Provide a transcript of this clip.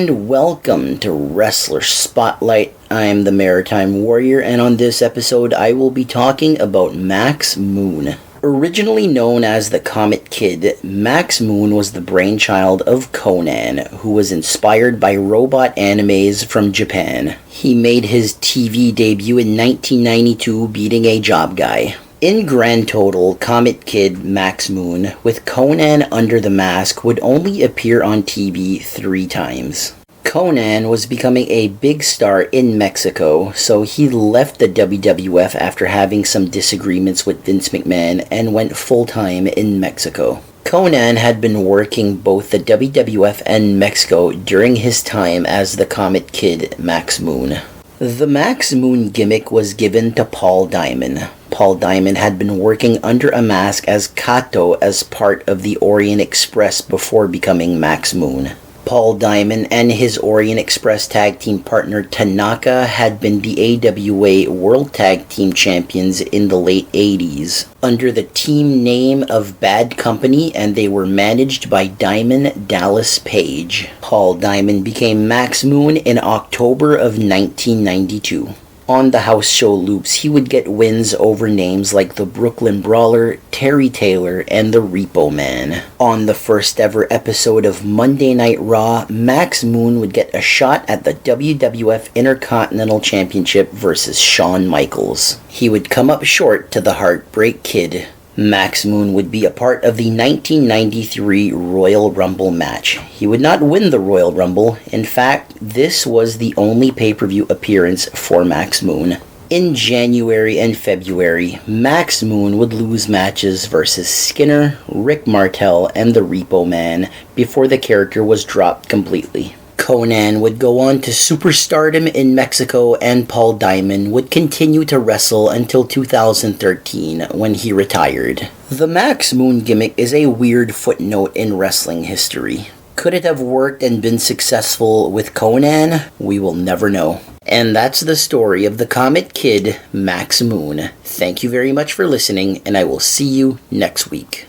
and welcome to Wrestler Spotlight. I am the Maritime Warrior, and on this episode I will be talking about Max Moon. Originally known as the Comet Kid, Max Moon was the brainchild of Conan, who was inspired by robot animes from Japan. He made his TV debut in 1992, beating a job guy. In grand total, Comet Kid Max Moon, with Conan under the mask, would only appear on TV 3 times. Conan was becoming a big star in Mexico, so he left the WWF after having some disagreements with Vince McMahon and went full-time in Mexico. Conan had been working both the WWF and Mexico during his time as the Comet Kid Max Moon. The Max Moon gimmick was given to Paul Diamond. Paul Diamond had been working under a mask as Kato as part of the Orient Express before becoming Max Moon. Paul Diamond and his Orient Express tag team partner Tanaka had been the AWA World Tag Team Champions in the late 80s under the team name of Bad Company, and they were managed by Diamond Dallas Page. Paul Diamond became Max Moon in October of 1992. On the house show loops, he would get wins over names like the Brooklyn Brawler, Terry Taylor, and the Repo Man. On the first ever episode of Monday Night Raw, Max Moon would get a shot at the WWF Intercontinental Championship versus Shawn Michaels. He would come up short to the Heartbreak Kid. Max Moon would be a part of the 1993 Royal Rumble match. He would not win the Royal Rumble. In fact, this was the only pay-per-view appearance for Max Moon. In January and February, Max Moon would lose matches versus Skinner, Rick Martel, and the Repo Man before the character was dropped completely. Conan would go on to superstardom in Mexico, and Paul Diamond would continue to wrestle until 2013 when he retired. The Max Moon gimmick is a weird footnote in wrestling history. Could it have worked and been successful with Conan? We will never know. And that's the story of the Comet Kid, Max Moon. Thank you very much for listening, and I will see you next week.